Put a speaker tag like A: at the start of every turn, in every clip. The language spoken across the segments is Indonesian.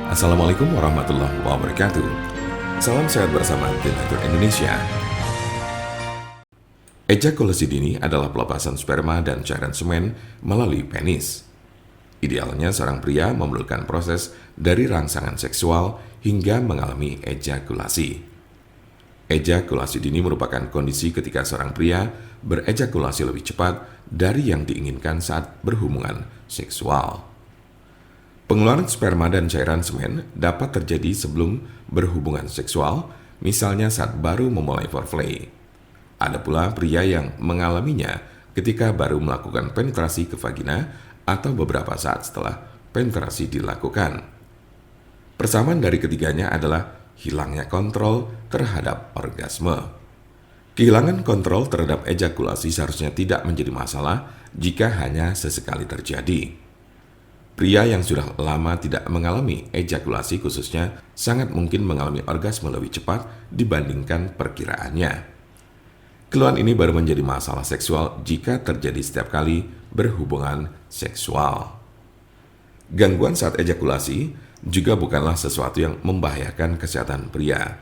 A: Assalamualaikum warahmatullahi wabarakatuh. Salam sehat bersama Denatur Indonesia. Ejakulasi dini adalah pelepasan sperma dan cairan semen melalui penis. Idealnya seorang pria memerlukan proses dari rangsangan seksual hingga mengalami ejakulasi. Ejakulasi dini merupakan kondisi ketika seorang pria berejakulasi lebih cepat dari yang diinginkan saat berhubungan seksual. Pengeluaran sperma dan cairan semen dapat terjadi sebelum berhubungan seksual, misalnya saat baru memulai foreplay. Ada pula pria yang mengalaminya ketika baru melakukan penetrasi ke vagina atau beberapa saat setelah penetrasi dilakukan. Persamaan dari ketiganya adalah hilangnya kontrol terhadap orgasme. Kehilangan kontrol terhadap ejakulasi seharusnya tidak menjadi masalah jika hanya sesekali terjadi. Pria yang sudah lama tidak mengalami ejakulasi khususnya sangat mungkin mengalami orgasme lebih cepat dibandingkan perkiraannya. Keluhan ini baru menjadi masalah seksual jika terjadi setiap kali berhubungan seksual. Gangguan saat ejakulasi juga bukanlah sesuatu yang membahayakan kesehatan pria.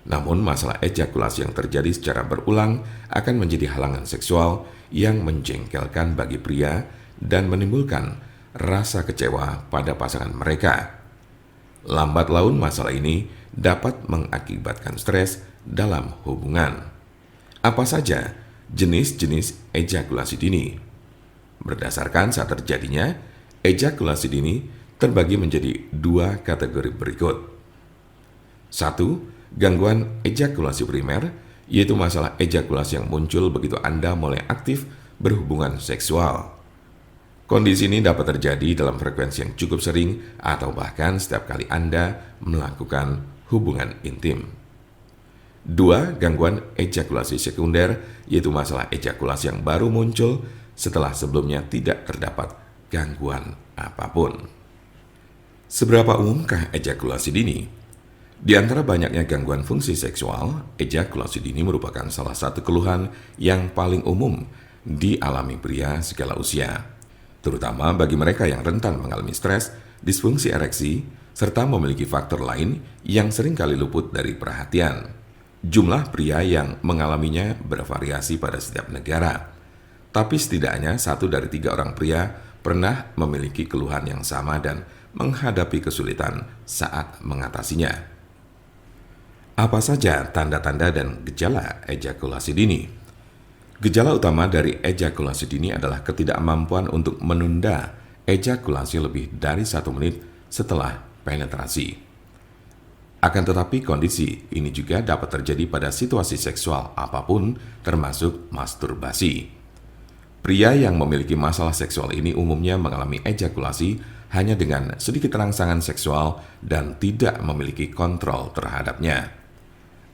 A: Namun masalah ejakulasi yang terjadi secara berulang akan menjadi halangan seksual yang menjengkelkan bagi pria dan menimbulkan rasa kecewa pada pasangan mereka. Lambat laun masalah ini dapat mengakibatkan stres dalam hubungan. Apa saja jenis-jenis ejakulasi dini? Berdasarkan saat terjadinya, ejakulasi dini terbagi menjadi dua kategori berikut. 1. Gangguan ejakulasi primer, yaitu masalah ejakulasi yang muncul begitu Anda mulai aktif berhubungan seksual. Kondisi ini dapat terjadi dalam frekuensi yang cukup sering atau bahkan setiap kali Anda melakukan hubungan intim. 2. Gangguan ejakulasi sekunder, yaitu masalah ejakulasi yang baru muncul setelah sebelumnya tidak terdapat gangguan apapun. Seberapa umumkah ejakulasi dini? Di antara banyaknya gangguan fungsi seksual, ejakulasi dini merupakan salah satu keluhan yang paling umum dialami pria segala usia, terutama bagi mereka yang rentan mengalami stres, disfungsi ereksi, serta memiliki faktor lain yang seringkali luput dari perhatian. Jumlah pria yang mengalaminya bervariasi pada setiap negara, tapi setidaknya 1 dari 3 orang pria pernah memiliki keluhan yang sama dan menghadapi kesulitan saat mengatasinya. Apa saja tanda-tanda dan gejala ejakulasi dini? Gejala utama dari ejakulasi dini adalah ketidakmampuan untuk menunda ejakulasi lebih dari 1 menit setelah penetrasi. Akan tetapi kondisi ini juga dapat terjadi pada situasi seksual apapun termasuk masturbasi. Pria yang memiliki masalah seksual ini umumnya mengalami ejakulasi hanya dengan sedikit rangsangan seksual dan tidak memiliki kontrol terhadapnya.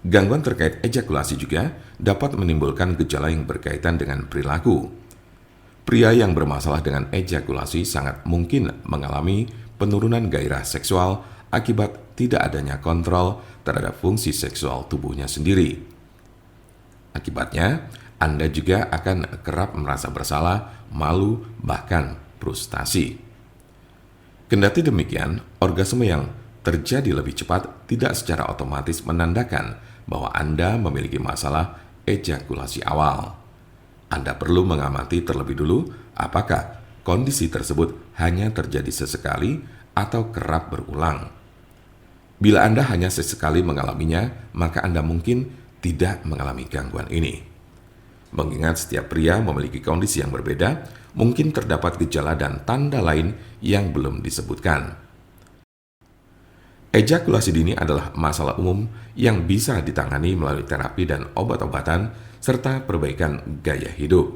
A: Gangguan terkait ejakulasi juga dapat menimbulkan gejala yang berkaitan dengan perilaku. Pria yang bermasalah dengan ejakulasi sangat mungkin mengalami penurunan gairah seksual akibat tidak adanya kontrol terhadap fungsi seksual tubuhnya sendiri. Akibatnya, Anda juga akan kerap merasa bersalah, malu, bahkan frustasi. Kendati demikian, orgasme yang terjadi lebih cepat tidak secara otomatis menandakan bahwa Anda memiliki masalah ejakulasi awal. Anda perlu mengamati terlebih dulu apakah kondisi tersebut hanya terjadi sesekali atau kerap berulang. Bila Anda hanya sesekali mengalaminya, maka Anda mungkin tidak mengalami gangguan ini. Mengingat setiap pria memiliki kondisi yang berbeda, mungkin terdapat gejala dan tanda lain yang belum disebutkan. Ejakulasi dini adalah masalah umum yang bisa ditangani melalui terapi dan obat-obatan serta perbaikan gaya hidup.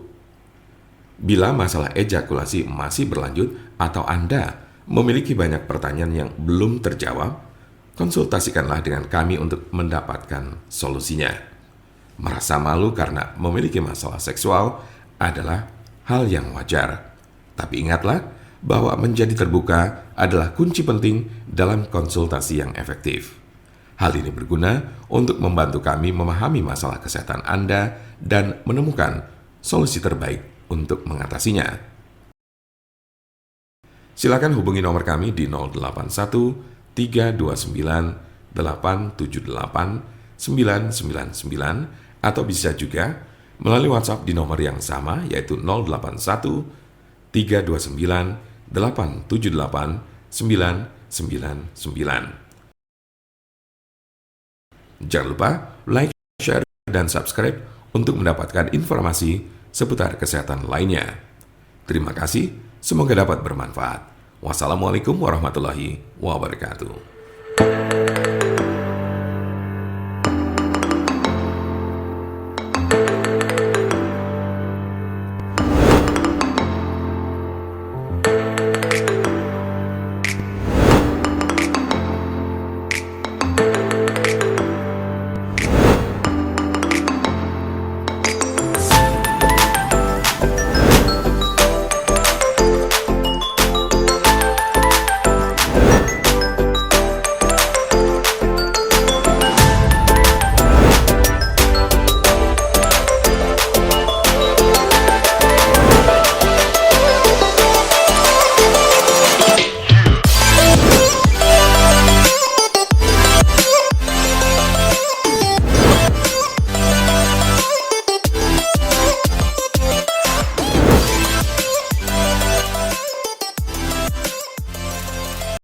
A: Bila masalah ejakulasi masih berlanjut atau Anda memiliki banyak pertanyaan yang belum terjawab, konsultasikanlah dengan kami untuk mendapatkan solusinya. Merasa malu karena memiliki masalah seksual adalah hal yang wajar. Tapi ingatlah, bahwa menjadi terbuka adalah kunci penting dalam konsultasi yang efektif. Hal ini berguna untuk membantu kami memahami masalah kesehatan Anda dan menemukan solusi terbaik untuk mengatasinya. Silakan hubungi nomor kami di 081 329 878 999 atau bisa juga melalui WhatsApp di nomor yang sama yaitu 081 329 878 999. Jangan lupa like, share, dan subscribe untuk mendapatkan informasi seputar kesehatan lainnya. Terima kasih, semoga dapat bermanfaat. Wassalamualaikum warahmatullahi wabarakatuh.